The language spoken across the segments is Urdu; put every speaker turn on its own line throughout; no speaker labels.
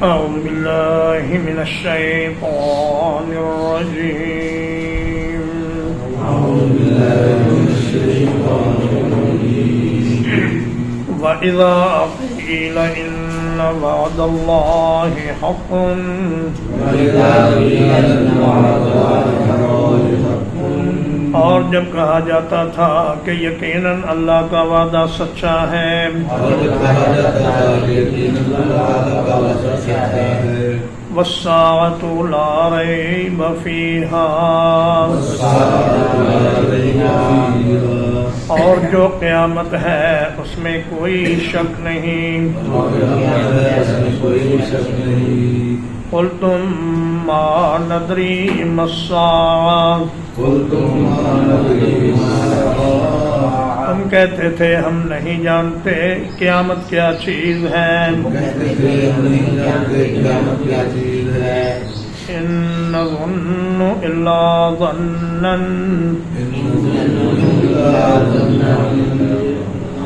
أعوذ بالله من الشيطان الرجيم. وإذا قيل إن وعد الله حق اور جب کہا جاتا تھا کہ یقیناً اللہ کا وعدہ سچا ہے، والساعة لا ریب فیہا، اور جو قیامت ہے اس میں کوئی شک نہیں. قلتم ما ندری ما الساعة، تم کہتے تھے ہم نہیں جانتے قیامت کیا چیز ہے. ان نظن الا ظنا،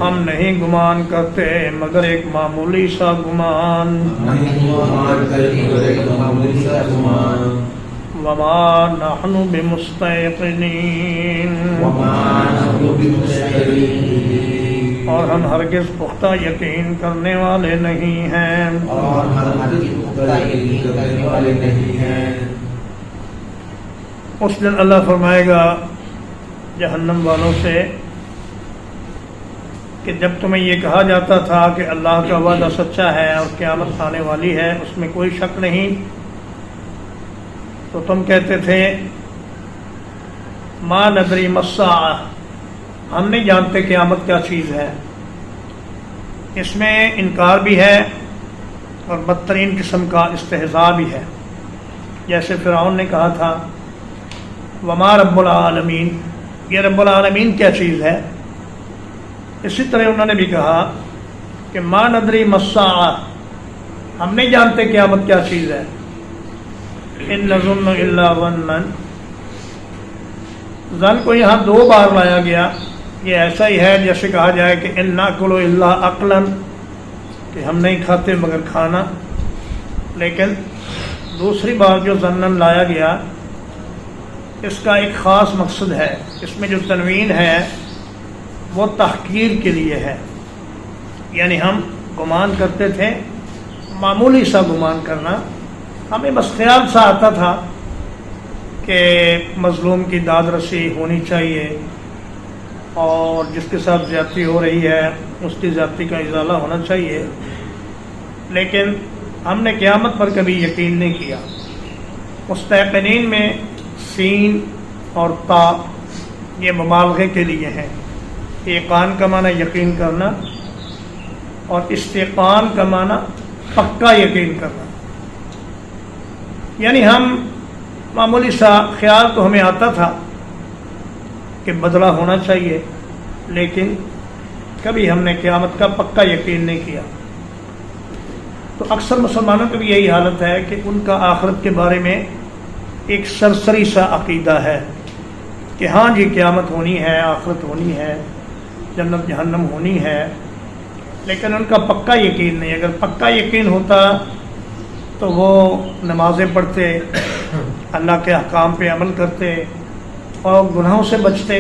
ہم نہیں گمان کرتے مگر ایک معمولی سا گمان. وما نحن بمستيقنين، اور ہم ہرگز پختہ یقین کرنے والے نہیں ہیں. اس دن اللہ فرمائے گا جہنم والوں سے کہ جب تمہیں یہ کہا جاتا تھا کہ اللہ کا وعدہ سچا ہے اور قیامت آنے والی ہے، اس میں کوئی شک نہیں، تو تم کہتے تھے ما ندری ما الساعة، ہم نہیں جانتے قیامت کیا چیز ہے. اس میں انکار بھی ہے اور بدترین قسم کا استہزاء بھی ہے. جیسے فرعون نے کہا تھا وما رب العالمین، یہ رب العالمین کیا چیز ہے. اسی طرح انہوں نے بھی کہا کہ ما ندری ما الساعة، ہم نہیں جانتے قیامت کیا چیز ہے. ان نظن الا ظنا، ظن کو یہاں دو بار لایا گیا. یہ ایسا ہی ہے جیسے کہا جائے کہ ان ناکل الا عقلا، کہ ہم نہیں کھاتے مگر کھانا. لیکن دوسری بار جو ظنن لایا گیا اس کا ایک خاص مقصد ہے. اس میں جو تنوین ہے وہ تحقیر کے لیے ہے. یعنی ہم گمان کرتے تھے، معمولی سا گمان کرنا، ہمیں بس خیال سا آتا تھا کہ مظلوم کی داد رسی ہونی چاہیے اور جس کے ساتھ زیادتی ہو رہی ہے اس کی زیادتی کا ازالہ ہونا چاہیے. لیکن ہم نے قیامت پر کبھی یقین نہیں کیا. مستيقنین میں سین اور تا یہ مبالغے کے لیے ہیں. ایقان کا معنی یقین کرنا اور استيقان کا معنی پکا یقین کرنا. یعنی ہم معمولی سا خیال تو ہمیں آتا تھا کہ بدلہ ہونا چاہیے، لیکن کبھی ہم نے قیامت کا پکا یقین نہیں کیا. تو اکثر مسلمانوں کی بھی یہی حالت ہے کہ ان کا آخرت کے بارے میں ایک سرسری سا عقیدہ ہے کہ ہاں جی قیامت ہونی ہے، آخرت ہونی ہے، جنت جہنم ہونی ہے، لیکن ان کا پکا یقین نہیں. اگر پکا یقین ہوتا تو وہ نمازیں پڑھتے، اللہ کے احکام پہ عمل کرتے اور گناہوں سے بچتے.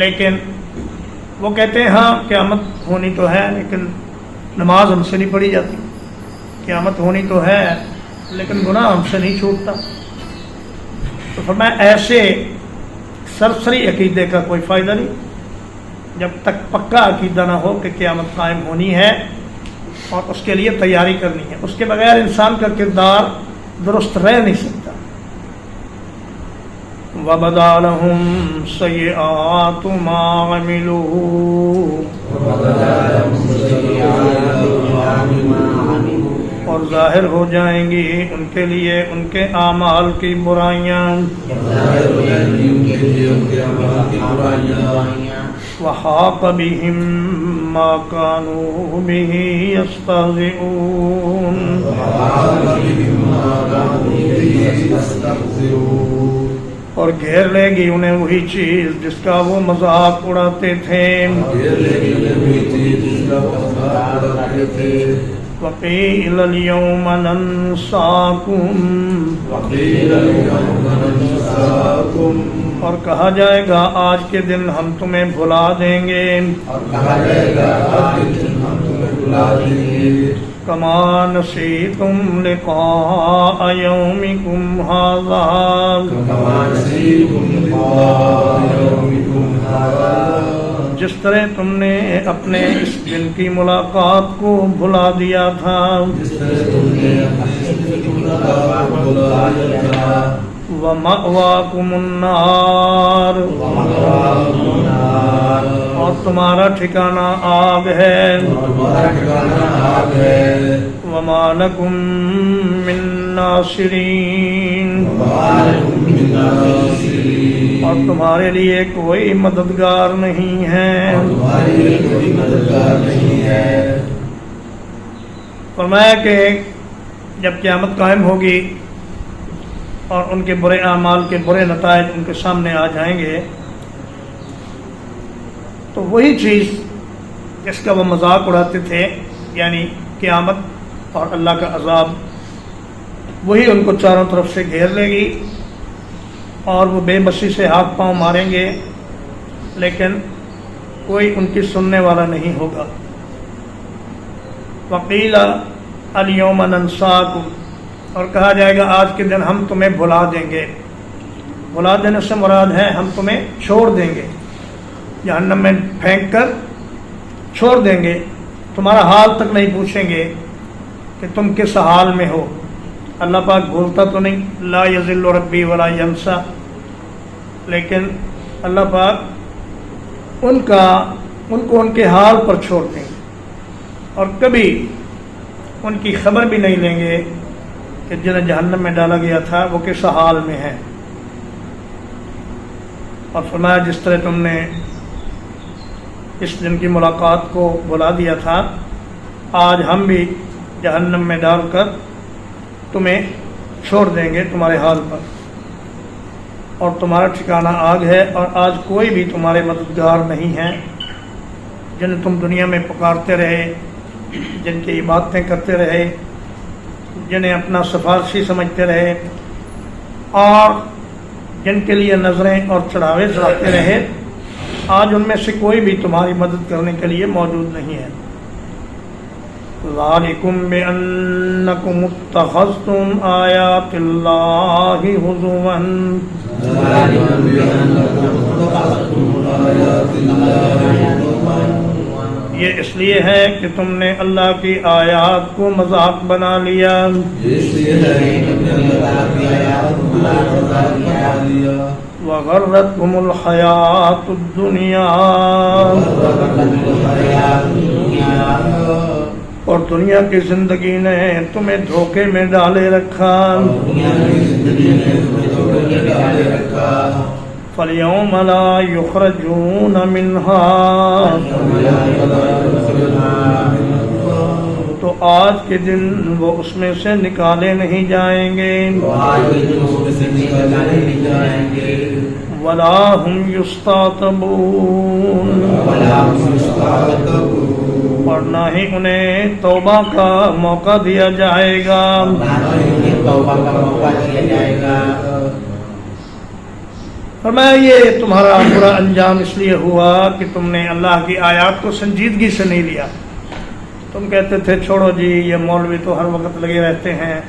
لیکن وہ کہتے ہیں ہاں قیامت ہونی تو ہے لیکن نماز ہم سے نہیں پڑھی جاتی، قیامت ہونی تو ہے لیکن گناہ ہم سے نہیں چھوٹتا. تو فرمایا ایسے سرسری عقیدے کا کوئی فائدہ نہیں جب تک پکا عقیدہ نہ ہو کہ قیامت قائم ہونی ہے اور اس کے لیے تیاری کرنی ہے. اس کے بغیر انسان کا کردار درست رہ نہیں سکتا. وَبَدَا لَهُمْ سَيِّئَاتُ مَا عَمِلُوا، اور ظاہر ہو جائیں گی ان کے لیے ان کے اعمال کی برائیاں. وحاق بهم ما كانوا به يستهزئون، اور گھیر لے گی انہیں وہی چیز جس کا وہ مذاق اڑاتے تھے. وقیل اليوم ننساکم اور کہا جائے گا آج کے دن ہم تمہیں بھلا دیں گے کما نسیتم لقاء یومکم ھذا جس طرح تم نے اپنے اس دن کی ملاقات کو بھلا دیا تھا وَمَأْوَاكُمُ النَّارُ اور تمہارا ٹھکانہ آگ ہے وَمَا لَكُم مِّن نَاصِرِينَ اور تمہارے لیے کوئی مددگار نہیں ہے فرمایا کہ جب قیامت قائم ہوگی اور ان کے برے اعمال کے برے نتائج ان کے سامنے آ جائیں گے تو وہی چیز جس کا وہ مذاق اڑاتے تھے یعنی قیامت اور اللہ کا عذاب وہی ان کو چاروں طرف سے گھیر لے گی اور وہ بے بسی سے ہاتھ پاؤں ماریں گے لیکن کوئی ان کی سننے والا نہیں ہوگا وقیل الیوم ننساکم اور کہا جائے گا آج کے دن ہم تمہیں بھلا دیں گے بھلا دینے سے مراد ہے ہم تمہیں چھوڑ دیں گے جہنم میں پھینک کر چھوڑ دیں گے تمہارا حال تک نہیں پوچھیں گے کہ تم کس حال میں ہو اللہ پاک بھولتا تو نہیں لا یضل ربی ولا ینسا لیکن اللہ پاک ان کو ان کے حال پر چھوڑ دیں گے اور کبھی ان کی خبر بھی نہیں لیں گے کہ جنہیں جہنم میں ڈالا گیا تھا وہ کس حال میں ہے اور فرمایا جس طرح تم نے اس دن کی ملاقات کو بلا دیا تھا آج ہم بھی جہنم میں ڈال کر تمہیں چھوڑ دیں گے تمہارے حال پر اور تمہارا ٹھکانہ آگ ہے اور آج کوئی بھی تمہارے مددگار نہیں ہے جنہیں تم دنیا میں پکارتے رہے جن کی عبادتیں کرتے رہے جنہیں اپنا سفارشی سمجھتے رہے اور جن کے لیے نظریں اور چڑھاوے چڑھاتے رہے آج ان میں سے کوئی بھی تمہاری مدد کرنے کے لیے موجود نہیں ہے ذالکم بأنکم اتخذتم آیات اللہ ہزوا یہ اس لیے ہے کہ تم نے اللہ کی آیات کو مذاق بنا لیا وغرتکم الحیات الدنیا اور دنیا کی زندگی نے تمہیں دھوکے میں ڈالے رکھا فَالْيَوْمَ لَا يُخْرَجُونَ مِنْهَا تو آج کے دن وہ اس میں سے نکالے نہیں جائیں گے وَلَا هُمْ يُسْتَعْتَبُونَ اور نہ ہی انہیں توبہ کا موقع دیا جائے گا فرمایا یہ تمہارا برا انجام اس لیے ہوا کہ تم نے اللہ کی آیات کو سنجیدگی سے نہیں لیا تم کہتے تھے چھوڑو جی یہ مولوی تو ہر وقت لگے رہتے ہیں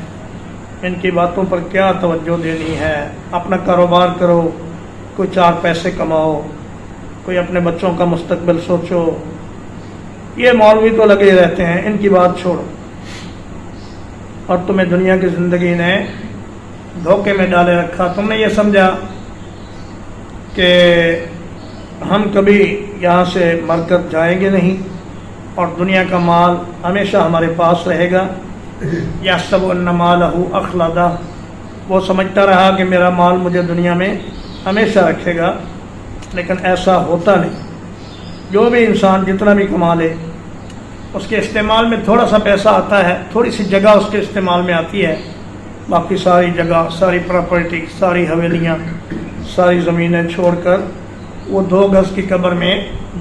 ان کی باتوں پر کیا توجہ دینی ہے اپنا کاروبار کرو کوئی چار پیسے کماؤ کوئی اپنے بچوں کا مستقبل سوچو یہ مولوی تو لگے رہتے ہیں ان کی بات چھوڑو اور تمہیں دنیا کی زندگی نے دھوکے میں ڈالے رکھا تم نے یہ سمجھا کہ ہم کبھی یہاں سے مر کر جائیں گے نہیں اور دنیا کا مال ہمیشہ ہمارے پاس رہے گا یحسب ان مالہ اخلدہ وہ سمجھتا رہا کہ میرا مال مجھے دنیا میں ہمیشہ رکھے گا لیکن ایسا ہوتا نہیں جو بھی انسان جتنا بھی کما لے اس کے استعمال میں تھوڑا سا پیسہ آتا ہے تھوڑی سی جگہ اس کے استعمال میں آتی ہے باقی ساری جگہ ساری پراپرٹی ساری حویلیاں ساری زمینیں چھوڑ کر وہ 2 گز کی قبر میں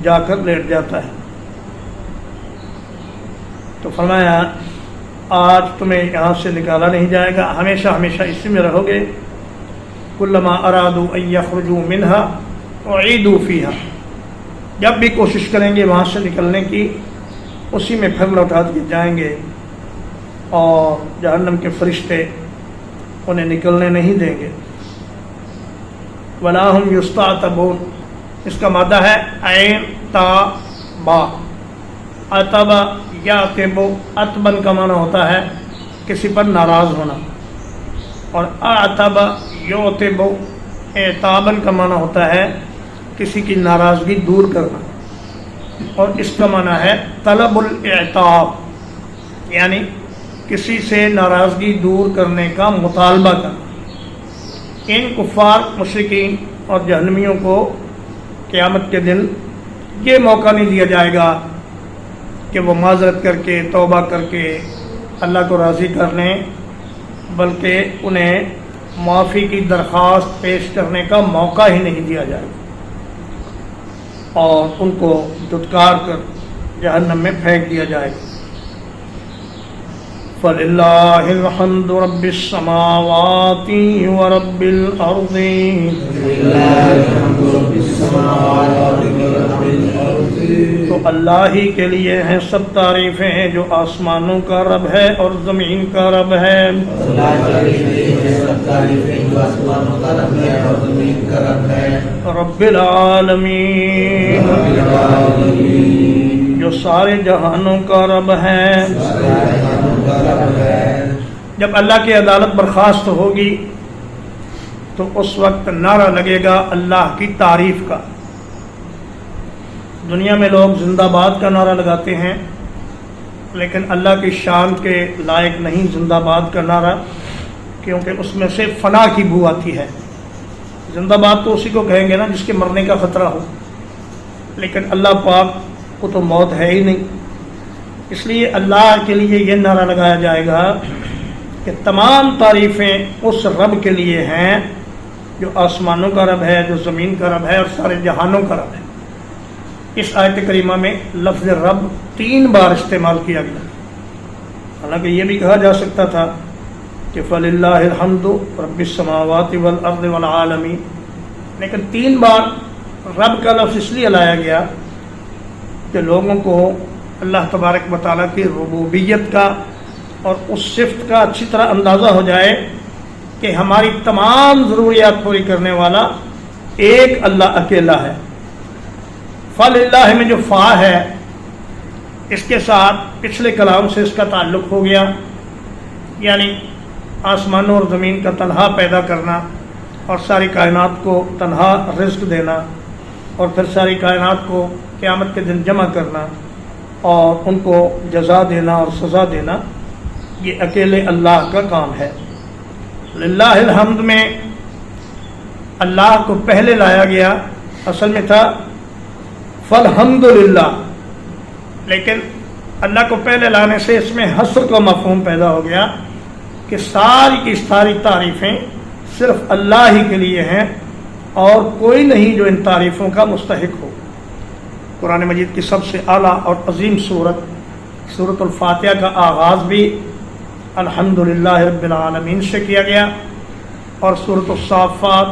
جا کر لیٹ جاتا ہے تو فرمایا آج تمہیں یہاں سے نکالا نہیں جائے گا، ہمیشہ ہمیشہ اسی میں رہو گے۔ کلما ارادوا ان یخرجوا منها اعیدوا فیها، جب بھی کوشش کریں گے وہاں سے نکلنے کی اسی میں پھر لوٹا دیے جائیں گے، اور جہنم کے فرشتے انہیں نکلنے نہیں دیں گے۔ ولا هم یستعتبون، اس کا مادہ ہے عین تا با، عتب یعتب، عتبن کا معنی ہوتا ہے کسی پر ناراض ہونا، اور اعتب یعتب اعتابن کا معنی ہوتا ہے کسی کی ناراضگی دور کرنا، اور اس کا معنی ہے طلب الاعتاب، یعنی کسی سے ناراضگی دور کرنے کا مطالبہ کرنا۔ ان کفار مشرکین اور جہنمیوں کو قیامت کے دن یہ موقع نہیں دیا جائے گا کہ وہ معذرت کر کے توبہ کر کے اللہ کو راضی کر لیں، بلکہ انہیں معافی کی درخواست پیش کرنے کا موقع ہی نہیں دیا جائے گا، اور ان کو دھتکار کر جہنم میں پھینک دیا جائے گا۔ فَلِلَّهِ الْحَمْدُ رَبِّ السَّمَاوَاتِ وَرَبِّ الْأَرْضِ، تو اللہ ہی کے لیے ہیں سب تعریفیں جو آسمانوں کا رب ہے اور زمین کا رب ہے۔ رب العالمین، جو سارے جہانوں کا رب ہے۔ جب اللہ کی عدالت برخاست ہوگی تو اس وقت نعرہ لگے گا اللہ کی تعریف کا۔ دنیا میں لوگ زندہ باد کا نعرہ لگاتے ہیں، لیکن اللہ کی شان کے لائق نہیں زندہ باد کا نعرہ، کیونکہ اس میں سے فنا کی بو آتی ہے۔ زندہ باد تو اسی کو کہیں گے نا جس کے مرنے کا خطرہ ہو، لیکن اللہ پاک کو تو موت ہے ہی نہیں، اس لیے اللہ کے لیے یہ نعرہ لگایا جائے گا کہ تمام تعریفیں اس رب کے لیے ہیں جو آسمانوں کا رب ہے، جو زمین کا رب ہے اور سارے جہانوں کا رب ہے۔ اس آیت کریمہ میں لفظ رب 3 بار استعمال کیا گیا، حالانکہ یہ بھی کہا جا سکتا تھا کہ فَلِلَّهِ الْحَمْدُ رَبِّ السَّمَاوَاتِ وَالْأَرْضِ وَالْعَالَمِينَ، لیکن 3 بار رب کا لفظ اس لیے لایا گیا کہ لوگوں کو اللہ تبارک و تعالیٰ کی ربوبیت کا اور اس صفت کا اچھی طرح اندازہ ہو جائے کہ ہماری تمام ضروریات پوری کرنے والا ایک اللہ اکیلا ہے۔ فَلِلَّهِ میں جو فا ہے اس کے ساتھ پچھلے کلام سے اس کا تعلق ہو گیا، یعنی آسمانوں اور زمین کا تنہا پیدا کرنا اور ساری کائنات کو تنہا رزق دینا، اور پھر ساری کائنات کو قیامت کے دن جمع کرنا اور ان کو جزا دینا اور سزا دینا، یہ اکیلے اللہ کا کام ہے۔ للہ الحمد میں اللہ کو پہلے لایا گیا، اصل میں تھا فالحمد للہ، لیکن اللہ کو پہلے لانے سے اس میں حصر کا مفہوم پیدا ہو گیا کہ ساری کی ساری تعریفیں صرف اللہ ہی کے لیے ہیں اور کوئی نہیں جو ان تعریفوں کا مستحق ہو۔ قرآن مجید کی سب سے اعلیٰ اور عظیم سورۃ الفاتحہ کا آغاز بھی الحمدللہ رب العالمین سے کیا گیا، اور سورۃ الصافات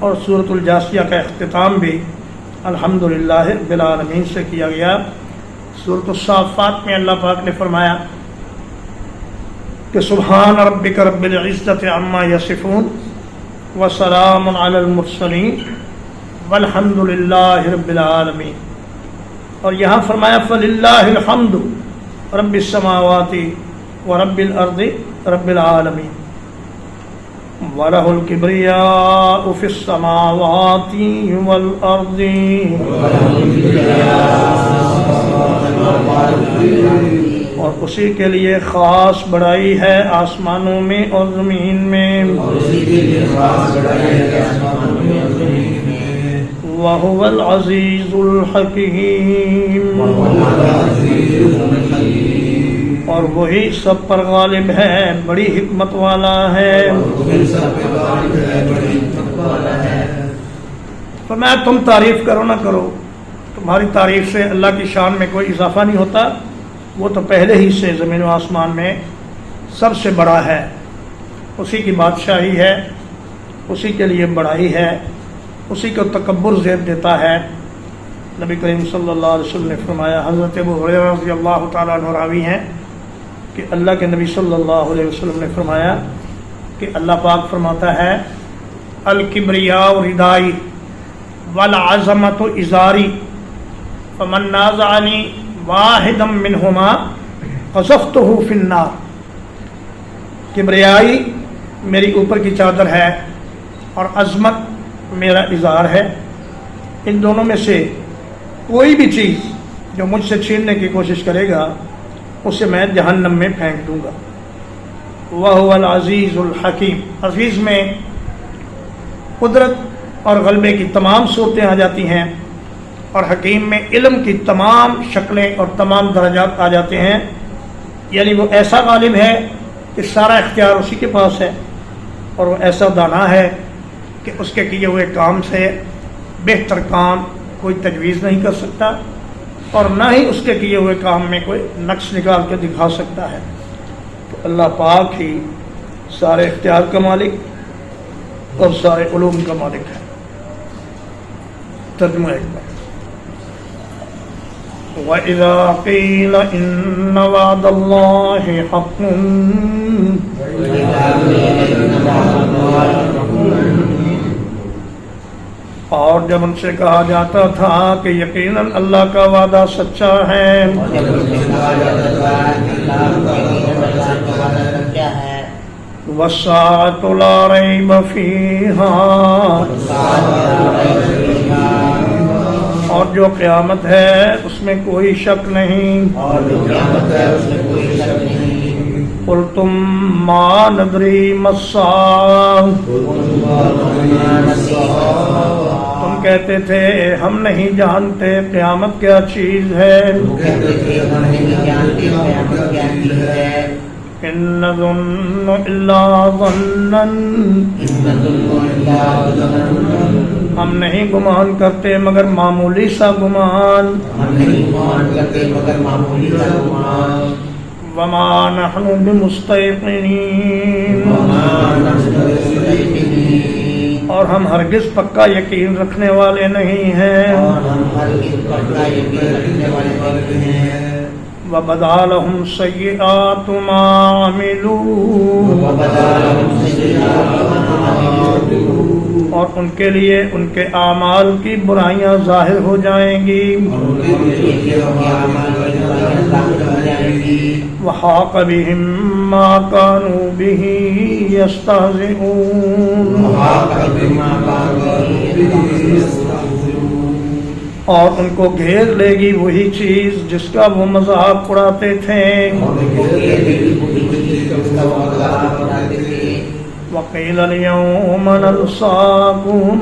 اور سورۃ الجاثیہ کا اختتام بھی الحمدللہ رب العالمین سے کیا گیا۔ سورۃ الصافات میں اللہ پاک نے فرمایا کہ سبحان ربک رب العزت عما یصفون وسلام علی المرسلین والحمدللہ رب العالمین، اور یہاں فرمایا فللہ الحمد رب السماوات ورب الارض رب العالمین وَلَهُ الْكِبْرِيَاءُ فِي السَّمَاوَاتِ وَالْأَرْضِ، اور اسی کے لیے خاص بڑائی ہے آسمانوں میں اور زمین میں۔ وَهُوَ الْعَزِيزُ الْحَكِيمُ، اور وہی سب پر غالب ہے، بڑی حکمت والا ہے۔ فرمایا تم تعریف کرو نہ کرو، تمہاری تعریف سے اللہ کی شان میں کوئی اضافہ نہیں ہوتا، وہ تو پہلے ہی سے زمین و آسمان میں سب سے بڑا ہے، اسی کی بادشاہی ہے، اسی کے لیے بڑائی ہے، اسی کو تکبر زیب دیتا ہے۔ نبی کریم صلی اللہ علیہ وسلم نے فرمایا، حضرت ابو ہریرہ رضی اللہ تعالیٰ عنہ راوی ہیں کہ اللہ کے نبی صلی اللہ علیہ وسلم نے فرمایا کہ اللہ پاک فرماتا ہے، الکبریاء ردائی والعظمت ازاری فمن نازعنی واحدا منہما قذفتہ فی النار۔ کبریائی میری اوپر کی چادر ہے اور عظمت میرا ازار ہے، ان دونوں میں سے کوئی بھی چیز جو مجھ سے چھیننے کی کوشش کرے گا اسے میں جہنم میں پھینک دوں گا۔ وَهُوَ الْعَزِيزُ الْحَكِيمُ، عزیز میں قدرت اور غلبے کی تمام صورتیں آ جاتی ہیں، اور حکیم میں علم کی تمام شکلیں اور تمام درجات آ جاتے ہیں، یعنی وہ ایسا غالب ہے کہ سارا اختیار اسی کے پاس ہے، اور وہ ایسا دانا ہے کہ اس کے کیے ہوئے کام سے بہتر کام کوئی تجویز نہیں کر سکتا، اور نہ ہی اس کے کیے ہوئے کام میں کوئی نقص نکال کے دکھا سکتا ہے۔ تو اللہ پاک ہی سارے اختیار کا مالک اور سارے علوم کا مالک ہے۔ ترجمہ ایک بار، وَإِذَا قِيلَ إِنَّ وَعْدَ اللَّهِ حَقٌّ اور جب ان سے کہا جاتا تھا کہ یقیناً اللہ کا وعدہ سچا ہے، وَالسَّاعَةُ لَا رَيْبَ فِيهَا، اور جو قیامت ہے اس میں کوئی شک نہیں، قُلْتُمْ مَا نَدْرِي مَا السَّاعَةُ، تم کہتے تھے ہم نہیں جانتے قیامت کیا چیز ہے، إِن نَّظُنُّ إِلَّا ظَنًّا، ہم نہیں گمان کرتے مگر معمولی سا گمان، وَمَا نَحْنُ بِمُسْتَيْقِنِينَ، اور ہم ہرگز پکا یقین رکھنے والے نہیں ہیں، وَبَدَا لَهُمْ سَيِّئَاتُ مَا عَمِلُوا، اور ان کے لیے ان کے اعمال کی برائیاں ظاہر ہو جائیں گی، وَحَاقَ بِهِم مَّا كَانُوا بِهِ يَسْتَهْزِئُونَ، اور ان کو گھیر لے گی وہی چیز جس کا وہ مذاق اڑاتے تھے، وَقِيلَ الْيَوْمَ نَنسَاكُمْ،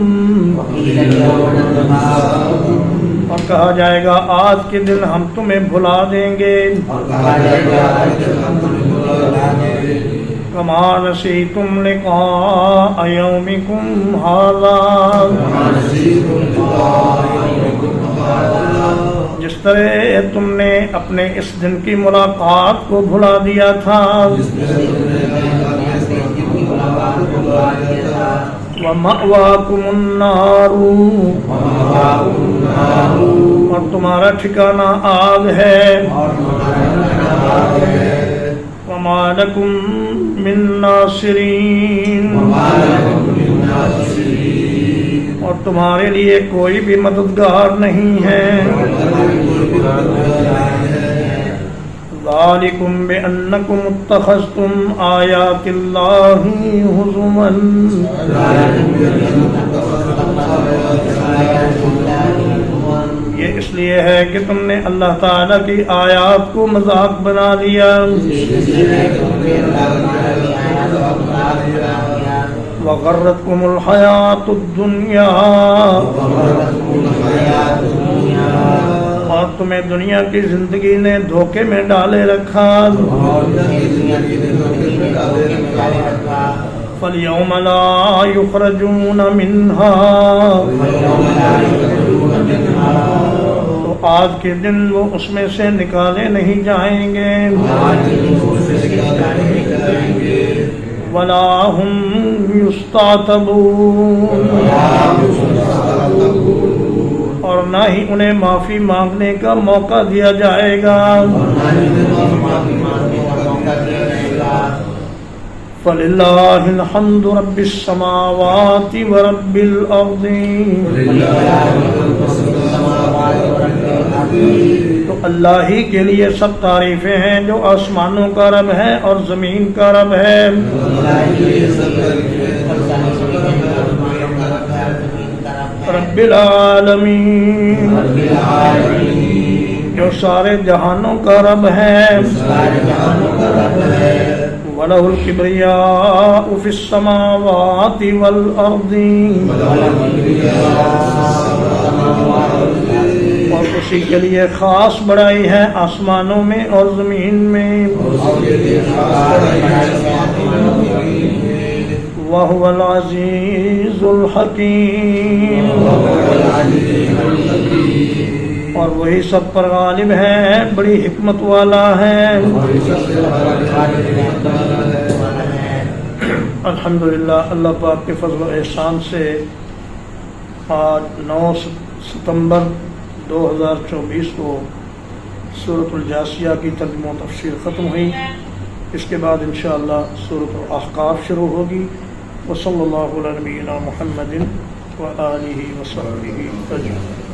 اور کہا جائے گا آج کے دن ہم تمہیں بھلا دیں گے، كَمَا نَسِيتُمْ لِقَاءَ يَوْمِكُمْ هَٰذَا، جس طرح تم نے اپنے اس دن کی ملاقات کو بھلا دیا تھا، وَمَأْوَاكُمُ النَّارُ، اور تمہارا ٹھکانہ آگ ہے، وَمَا لَكُم مِّن نَاصِرِينَ، اور تمہارے لیے کوئی بھی مددگار نہیں ہے، ذَلِكُمْ بِأَنَّكُمُ اتَّخَذْتُمْ آيَاتِ اللَّهِ هُزُوًا، یہ اس لیے ہے کہ تم نے اللہ تعالیٰ کی آیات کو مذاق بنا لیا، وَغَرَّتْكُمُ الْحَيَاةُ الدُّنْيَا، اور تمہیں دنیا کی زندگی نے دھوکے میں ڈالے رکھا، فَالْيَوْمَ لَا يُخْرَجُونَ مِنْهَا، تو آج کے دن وہ اس میں سے نکالے نہیں جائیں گے، ولا هم يستعتبون، اور نہ ہی انہیں معافی مانگنے کا موقع دیا جائے گا۔ فللہ الحمد رب السماوات ورب الارض، تو اللہ ہی کے لیے سب تعریفیں ہیں جو آسمانوں کا رب ہے اور زمین کا رب ہے۔ رب العالمین، جو سارے جہانوں کا رب ہے۔ وَلَهُ الْكِبْرِيَاءُ فِي السَّمَاوَاتِ وَالْأَرْضِ، اور اسی کے لیے خاص بڑائی ہے آسمانوں میں اور زمین میں۔ وَهُوَ الْعَزِيزُ الْحَكِيمُ، اور وہی سب پر غالب ہے، بڑی حکمت والا ہے۔ الحمدللہ، اللہ پاک کے فضل و احسان سے آج 9 ستمبر 2024 کو سورۃ الجاثیہ کی ترجمہ و تفسیر ختم ہوئی۔ اس کے بعد انشاءاللہ سورۃ الاحقاف شروع ہوگی۔ وصلی اللہ علی نبینا محمد وآلہ وصحبہ اجمعین۔